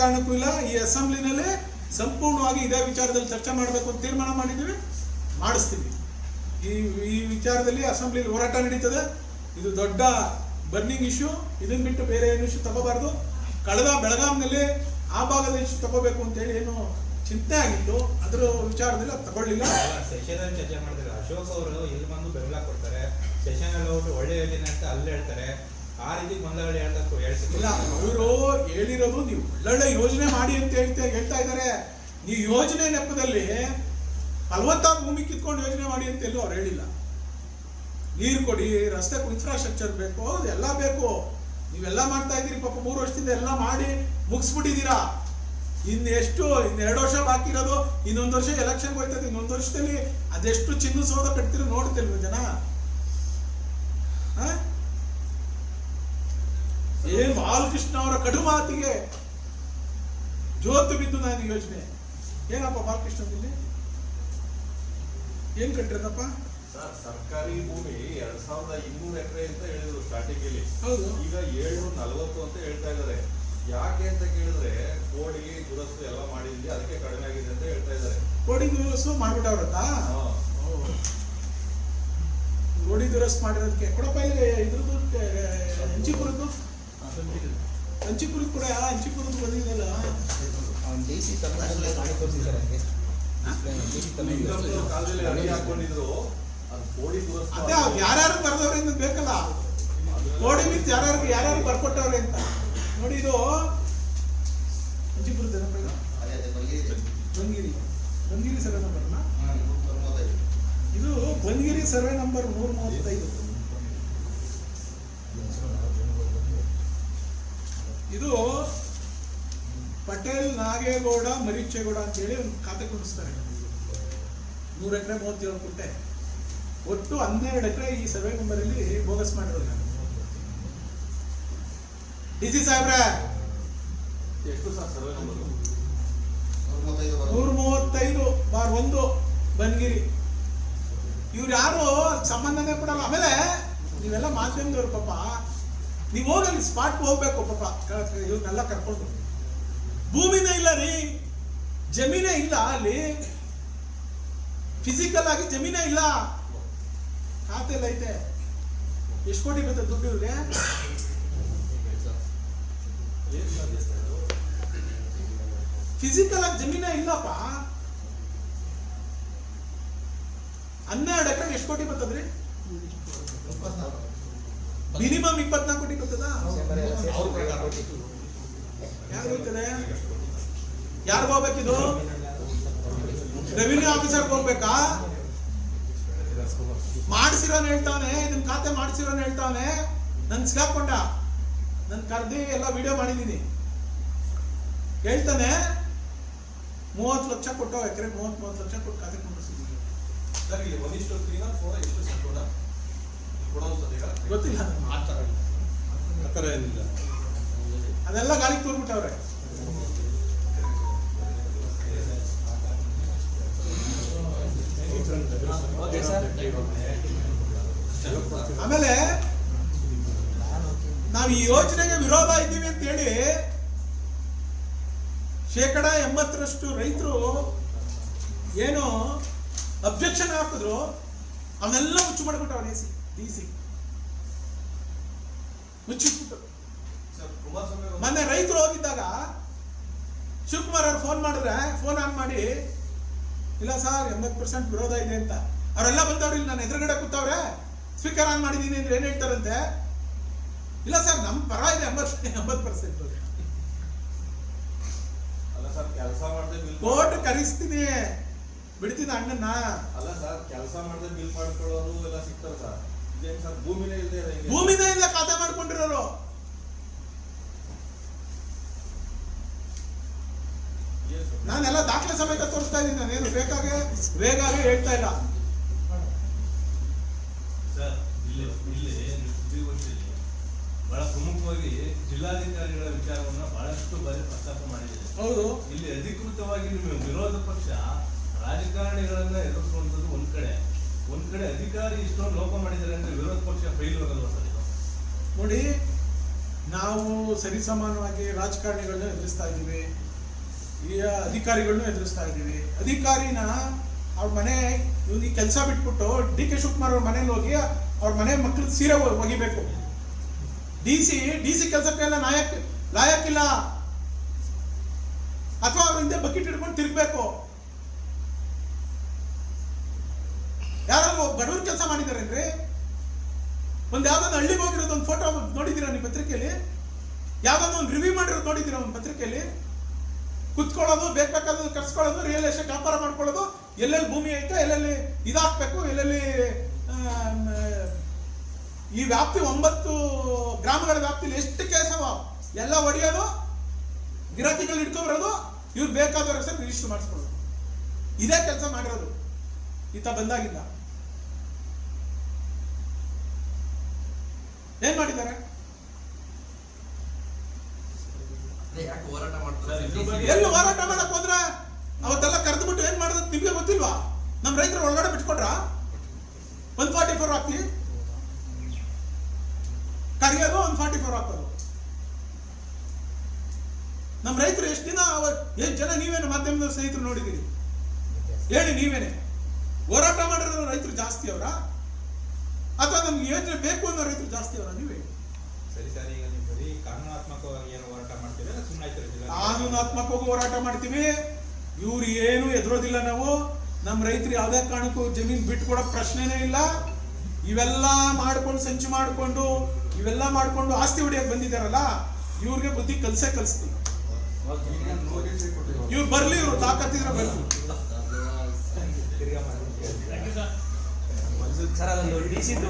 ಕಾರಣಕ್ಕೂ ಇಲ್ಲ. ಈ ಅಸೆಂಬ್ಲಿನಲ್ಲಿ ಸಂಪೂರ್ಣವಾಗಿ ಇದೇ ವಿಚಾರದಲ್ಲಿ ಚರ್ಚೆ ಮಾಡಬೇಕು ಅಂತ ತೀರ್ಮಾನ ಮಾಡಿದ್ದೀವಿ, ಮಾಡಿಸ್ತೀವಿ. ಈ ವಿಚಾರದಲ್ಲಿ ಅಸೆಂಬ್ಲಿಲಿ ಹೋರಾಟ ನಡೀತದೆ. ಇದು ದೊಡ್ಡ ಬರ್ನಿಂಗ್ ಇಶ್ಯೂ. ಇದನ್ನ ಬಿಟ್ಟು ಬೇರೆ ಏನು ಇಶ್ಯೂ ತಗೋಬಾರ್ದು. ಕಳೆದ ಬೆಳಗಾಂನಲ್ಲಿ ಆ ಭಾಗದ ಇಶ್ಯೂ ತಗೋಬೇಕು ಅಂತೇಳಿ ಏನು ಚಿಂತೆ ಆಗಿತ್ತು, ಅದರ ವಿಚಾರದಲ್ಲಿ ಅದು ತಗೊಳ್ಳಿಲ್ಲ. ಸೆಷನ್ ಅಲ್ಲಿ ಚರ್ಚೆ ಮಾಡಿದ್ರೆ ಅಶೋಕ್ ಅವರು ಇಲ್ಲಿ ಬಂದು ಬೆಂಬಲ ಕೊಡ್ತಾರೆ, ಸೆಷನ್ ಅಲ್ಲಿ ಹೋಗಿ ಒಳ್ಳೆ ಯೋಜನೆ ಅಂತ ಅಲ್ಲಿ ಹೇಳ್ತಾರೆ. ಆ ರೀತಿ ಗೊಂದಲ ಹೇಳ್ತಿಲ್ಲ. ಅವರು ಹೇಳಿರೋದು ನೀವು ಒಳ್ಳೊಳ್ಳೆ ಯೋಜನೆ ಮಾಡಿ ಅಂತ ಹೇಳ್ತಾ ಇದ್ದಾರೆ. ನೀವು ಯೋಜನೆ ನೆಪದಲ್ಲಿ ಫಲವತ್ತಾದ ಭೂಮಿ ಕಿತ್ಕೊಂಡು ಯೋಜನೆ ಮಾಡಿ ಅಂತ ಎಲ್ಲೂ ಅವ್ರು ಹೇಳಿಲ್ಲ. ನೀರು ಕೊಡಿ, ರಸ್ತೆ ಇನ್ಫ್ರಾಸ್ಟ್ರಕ್ಚರ್ ಬೇಕು, ಎಲ್ಲ ಬೇಕು. ನೀವೆಲ್ಲ ಮಾಡ್ತಾ ಇದ್ದೀರಿ. ಪಾಪ 3 ವರ್ಷದಿಂದ ಎಲ್ಲ ಮಾಡಿ ಮುಗಿಸ್ಬಿಟ್ಟಿದ್ದೀರಾ. ಇನ್ನು 2 ವರ್ಷ ಬಾಕಿ ಇರೋದು. ಇನ್ನೊಂದು ವರ್ಷ ಎಲೆಕ್ಷನ್ಗೆ ಹೋಯ್ತದೆ. ಇನ್ನೊಂದು ವರ್ಷದಲ್ಲಿ ಅದೆಷ್ಟು ಚಿನ್ನ ಸೌಧ ಕಟ್ತಿರೋ ನೋಡ್ತಿಲ್ವ ಜನ? ಏನ್ ಬಾಲಕೃಷ್ಣ ಅವರ ಕಡು ಮಾತಿಗೆ ಜೋತು ಬಿದ್ದು ನಾನು ಯೋಜನೆ ಏನಪ್ಪ ಬಾಲಕೃಷ್ಣದಲ್ಲಿ ಏನ್ ಕಟ್ಟಿರದಪ್ಪ? ಸರ್ಕಾರಿ ಭೂಮಿ 2200 ಎಕರೆ ಅಂತ ಹೇಳಿದ್ರು ಸ್ಟಾರ್ಟಿಂಗ್ ಅಲ್ಲಿ. ಹೌದು, ಈಗ 740 ಅಂತ ಹೇಳ್ತಾ ಇದ್ದಾರೆ. ಯಾಕೆ ಅಂತ ಕೇಳಿದ್ರೆ ಕೋಡಿ ದುರಸ್ತು ಎಲ್ಲ ಮಾಡಿದ್ವಿ, ಅದಕ್ಕೆ ಕಡಿಮೆ ಆಗಿದೆ ಅಂತ ಹೇಳ್ತಾ ಇದ್ದಾರೆ. ಕೋಡಿ ದುರಸ್ತು ಮಾಡ್ಬಿಟ್ಟವ್ರತ್ತ? ಕೋಡಿ ದುರಸ್ತು ಮಾಡಿರೋದಕ್ಕೆ ಕೊಡಪ್ಪ. ಇಲ್ಲಿ ಇದ್ರದ್ದು ಹಂಚಿಪುರದ್ದು ಕೂಡ ಹಂಚಿಪುರದ್ದು ಬಂದಿದೆಯಲ್ಲ. ಅದೇ ಯಾರ್ಯಾರು ಬರ್ದವ್ರೆ ಅಂತ ಬೇಕಲ್ಲ. ಕೋಡಿ ಮೀನ್ಸ್ ಯಾರ್ಯಾರು ಬರ್ಕೊಟ್ಟವ್ರೆ ಅಂತ ನೋಡಿ. ಇದು ಹಂಚಿಪುರದ ಬಂಗಿರಿ ಸರ್ವೆ ನಂಬರ್ನ. ಇದು ಬಂಗಿರಿ ಸರ್ವೆ ನಂಬರ್ 135. ಇದು ಪಟೇಲ್ ನಾಗೇಗೌಡ ಮರಿಚೇಗೌಡ ಅಂತ ಹೇಳಿ ಒಂದು ಖಾತೆ ಕೊಡಿಸ್ತಾರೆ. 100 ಎಕರೆ 37 ಕುಂಟೆ, ಒಟ್ಟು 12 ಎಕರೆ ಈ ಸರ್ವೆ ನಂಬರ್ ಅಲ್ಲಿ ಬೋಗಸ್ ಮಾಡಿರೋದು. ಡಿಸಿ ಸಾಹೇಬ್ರೆ, ಎಷ್ಟು ಸರ್ ಸರ್ವೆ ನಂಬರ್? 135/1 ಬನ್ಗಿರಿ. ಇವ್ರು ಯಾರು ಸಂಬಂಧನೇ ಕೊಡಲ್ಲ. ಆಮೇಲೆ ನೀವೆಲ್ಲ ಮಾಧ್ಯಮದವ್ರು ಪಾಪ, ನೀವು ಹೋಗಲ್ಲಿ ಸ್ಪಾಟ್ಗೆ ಹೋಗ್ಬೇಕು ಪಾಪ. ಇವ್ರನ್ನೆಲ್ಲ ಕರ್ಕೊಂಡು ಭೂಮಿನೇ ಇಲ್ಲ ರೀ, ಜಮೀನೇ ಇಲ್ಲ ಅಲ್ಲಿ. ಫಿಸಿಕಲ್ ಆಗಿ ಜಮೀನೇ ಇಲ್ಲ, ಖಾತೆ ಎಲ್ಲ ಐತೆ. ಎಷ್ಟು ಕೋಟಿ ಬರ್ತದೆ ದುಡ್ಡು ಇವ್ರಿಗೆ? ಫಿಸಿಕಲ್ ಆಗಿ ಜಮೀನೇ ಇಲ್ಲಪ್ಪ. 12 ಎಕರೆ ಎಷ್ಟು ಕೋಟಿ ಬರ್ತದ್ರಿ? ಮಿನಿಮಮ್ 24 ಕೋಟಿ ಬರ್ತದ. ಯಾರು ಹೋಗ್ತದೆ? ಯಾರು ಹೋಗ್ಬೇಕಿದು? ರೆವಿನ್ಯೂ ಆಫೀಸರ್ಗೆ ಹೋಗ್ಬೇಕಾ? ಮಾಡಿಸಿರೋನ್ ಹೇಳ್ತಾವನೆ, ಇದನ್ನ ಖಾತೆ ಮಾಡಿಸಿರೋನ್ ಹೇಳ್ತಾವನೆ. ನನ್ ಸಿಗಾಕೊಂಡ, ನನ್ ಕರ್ದಿ ಎಲ್ಲ ವಿಡಿಯೋ ಮಾಡಿದೀನಿ. ಹೇಳ್ತಾನೆ 30 ಲಕ್ಷ ಕೊಟ್ಟು ಎಕರೆ 30 ಲಕ್ಷ ಕೊಟ್ಟು ಖಾತೆ ಕೊಂಡಿಸಿದೀನಿ. ಗೊತ್ತಿಲ್ಲ, ಅದೆಲ್ಲ ಗಾಳಿಗೆ ತೋರ್ಬಿಟ್ಟವ್ರೆ. ಆಮೇಲೆ ನಾವು ಈ ಯೋಜನೆಗೆ ವಿರೋಧ ಇದ್ದೀವಿ ಅಂತ ಹೇಳಿ 80% ರೈತರು ಏನು ಅಬ್ಜೆಕ್ಷನ್ ಹಾಕಿದ್ರು ಅವನ್ನೆಲ್ಲ ಮುಚ್ಚು ಮಾಡಿಬಿಟ್ಟವ್ರು. ಡಿಸಿ ಮುಚ್ಚಿಬಿಟ್ಟು ಮೊನ್ನೆ ರೈತರು ಹೋಗಿದ್ದಾಗ ಶಿವಕುಮಾರ್ ಅವ್ರು ಫೋನ್ ಮಾಡಿದ್ರೆ ಫೋನ್ ಆನ್ ಮಾಡಿ, ಇಲ್ಲ ಸರ್ 80% ವಿರೋಧ ಇದೆ ಅಂತ. ಅವರೆಲ್ಲ ಬಂದವ್ರು ಇಲ್ಲಿ ನಾನು ಎದುರುಗಡೆ ಕೂತವ್ರೆ, ಸ್ಪೀಕರ್ ಆನ್ ಮಾಡಿದ್ದೀನಿ ಅಂದ್ರೆ ಏನ್ ಹೇಳ್ತಾರಂತೆ? ಇಲ್ಲ ಸರ್ ನಮ್ಮ ಪರ ಇದೆ 80%. ಕೋರ್ಟ್ ಕರೆಸ್ತೀನಿ, ಬಿಡ್ತೀನಿ ಅಣ್ಣನ. ಅಲ್ಲ ಸರ್, ಕೆಲಸ ಮಾಡದೆ ಬಿಲ್ ಮಾಡ್ಕೊಳ್ಳೋರು ಎಲ್ಲ ಸಿಗ್ತಾರೆ ಸರ್. ಇದೇನು ಸರ್ ಭೂಮಿನೇ ಇಲ್ಲ ಖಾತೆ ಮಾಡ್ಕೊಂಡಿರೋರು. ನಾನೆಲ್ಲ ದಾಖಲೆ ಸಮೇತ ತೋರಿಸ್ತಾ ಇದ್ದೀನಿ. ನಾನೇನು ವೇಗಾಗಿ ಹೇಳ್ತಾ ಇಲ್ಲ. ಸರ್, ಇಲ್ಲಿ ಸುದ್ದಿಗೋಷ್ಠಿಯಲ್ಲಿ ಬಹಳ ಪ್ರಮುಖವಾಗಿ ಜಿಲ್ಲಾಧಿಕಾರಿಗಳ ವಿಚಾರವನ್ನ ಬಹಳಷ್ಟು ಬಾರಿ ಪ್ರಸ್ತಾಪ ಮಾಡಿದೆ. ಹೌದು, ಇಲ್ಲಿ ಅಧಿಕೃತವಾಗಿ ನಿಮ್ಮ ವಿರೋಧ ಪಕ್ಷ ರಾಜಕಾರಣಿಗಳನ್ನ ಎದುರಿಸುವಂತದ್ದು ಒಂದ್ ಕಡೆ ಅಧಿಕಾರಿ ಇಷ್ಟೊಂದು ಲೋಪ ಮಾಡಿದ್ದಾರೆ ಅಂದ್ರೆ ವಿರೋಧ ಪಕ್ಷ ಫೈಲ್ ಹೋಗಲ್ವಾ ಸರ್? ನೋಡಿ, ನಾವು ಸರಿಸಮಾನವಾಗಿ ರಾಜಕಾರಣಿಗಳನ್ನ ಎದುರಿಸ್ತಾ ಇದ್ದೀವಿ. ಅಧಿಕಾರಿಗಳನ್ನೂ ಎದುರಿಸ್ತಾ ಇದ್ದೀವಿ. ಅಧಿಕಾರಿನ ಅವ್ರ ಮನೆ ಇವ್ನಿಗೆ ಕೆಲಸ ಬಿಟ್ಬಿಟ್ಟು ಡಿ ಕೆ ಶಿವಕುಮಾರ್ ಅವ್ರ ಮನೇಲಿ ಹೋಗಿ ಅವ್ರ ಮನೆ ಮಕ್ಳು ಸೀರೆ ಒಗಿಬೇಕು. ಡಿ ಸಿ ಕೆಲಸಕ್ಕೆಲ್ಲ ಲಾಯಕ್ಕಿಲ್ಲ, ಅಥವಾ ಅವ್ರ ಹಿಂದೆ ಬಕೆಟ್ ಹಿಡ್ಕೊಂಡು ತಿರ್ಗಬೇಕು. ಯಾರಾದ್ರೂ ಬಡವ್ರ ಕೆಲಸ ಮಾಡಿದಾರೇನ್ರಿ? ಯಾವ್ದಾದ್ರು ಹಳ್ಳಿಗೆ ಹೋಗಿರೋದು ಒಂದು ಫೋಟೋ ನೋಡಿದ್ದೀರಾ ನೀವು ಪತ್ರಿಕೆಯಲ್ಲಿ? ಯಾವ್ದಾದ್ರು ಒಂದು ರಿವ್ಯೂ ಮಾಡಿರೋದು ನೋಡಿದ್ದೀರಾ ಒಂದು ಪತ್ರಿಕೆಯಲ್ಲಿ? ಕುತ್ಕೊಳ್ಳೋದು, ಬೇಕಾದ್ರು ಕರ್ಸ್ಕೊಳ್ಳೋದು, ರಿಯಲ್ ಎಸ್ಟೇಟ್ ವ್ಯಾಪಾರ ಮಾಡ್ಕೊಳ್ಳೋದು, ಎಲ್ಲೆಲ್ಲಿ ಭೂಮಿ ಐತೆ, ಎಲ್ಲೆಲ್ಲಿ ಇದಾಕ್ಬೇಕು, ಎಲ್ಲೆಲ್ಲಿ ಈ ವ್ಯಾಪ್ತಿ 9 ಗ್ರಾಮಗಳ ವ್ಯಾಪ್ತಿಲಿ ಎಷ್ಟು ಕೇಸವ ಎಲ್ಲ ಹೊಡೆಯೋದು, ಗಿರಾಕಿಗಳು ಇಟ್ಕೊಬರೋದು, ಇವ್ರು ಬೇಕಾದವ್ರ ಹೆಸರು ರಿಜಿಸ್ಟರ್ ಮಾಡಿಸ್ಕೊಳ್ಳೋದು. ಇದೇ ಕೆಲಸ ಮಾಡಿರೋದು ಈತ ಬಂದಾಗಿಲ್ಲ. ಏನ್ ಮಾಡಿದ್ದಾರೆ? ಎಲ್ಲಿ ಹೋರಾಟ ಮಾಡಕ್ ಹೋದ್ರ ಅವತ್ತೆಲ್ಲ ಕರೆದು ಬಿಟ್ಟು ಏನ್ ಮಾಡೋದು ನಿಮ್ಗೆ ಗೊತ್ತಿಲ್ವಾ? ನಮ್ ರೈತರು ಒಳಗಡೆ ಬಿಟ್ಕೊಟ್ರ 144 ಹಾಕಿ ಕರಿಯೋದು, 144 ಹಾಕೋದು. ನಮ್ ರೈತರು ಎಷ್ಟು ದಿನ ಎಷ್ಟು ಜನ ನೀವೇನು ಮಾಧ್ಯಮದ ಸ್ನೇಹಿತರು ನೋಡಿದ್ದೀರಿ ಹೇಳಿ? ನೀವೇನೆ ಹೋರಾಟ ಮಾಡಿರೋ ರೈತರು ಜಾಸ್ತಿ ಅವರ, ಅಥವಾ ನಮ್ಗೆ ಯೋಜನೆ ಬೇಕು ಅನ್ನೋ ರೈತರು ಜಾಸ್ತಿ ಅವರ? ನೀವೇ ಸರಿ ಸರ್, ಈಗ ನೀವು ಬರೀ ಕಾನೂನಾತ್ಮಕವಾಗಿ ಏನು ಹೋರಾಟ ಮಾಡ್ತೀವಿ, ಸುಮ್ಮನೆ ಆಯ್ತು. ಕಾನೂನಾತ್ಮಕವಾಗಿ ಹೋರಾಟ ಮಾಡ್ತೀವಿ. ಇವ್ರು ಏನು ಎದುರೋದಿಲ್ಲ. ನಾವು ನಮ್ಮ ರೈತರು ಯಾವುದೇ ಕಾರಣಕ್ಕೂ ಜಮೀನು ಬಿಟ್ಕೊಡೋ ಪ್ರಶ್ನೆನೇ ಇಲ್ಲ. ಇವೆಲ್ಲ ಮಾಡ್ಕೊಂಡು ಸಂಚು ಮಾಡ್ಕೊಂಡು ಇವೆಲ್ಲ ಮಾಡ್ಕೊಂಡು ಆಸ್ತಿ ಹೊಡಿಯಕ್ಕೆ ಬಂದಿದ್ದಾರಲ್ಲ, ಇವ್ರಿಗೆ ಬುದ್ಧಿ ಕಲಿಸ್ತೀವಿ. ಇವ್ರು ಬರ್ಲಿ, ಇವ್ರು ತಾಕತ್ತಿದ್ರೆ ಬರ್ಲಿ. ತಿರ್ಗಾ ಮಾಡಿ ಸರ್ ಅದೊಂದು ಡಿ ಸಿ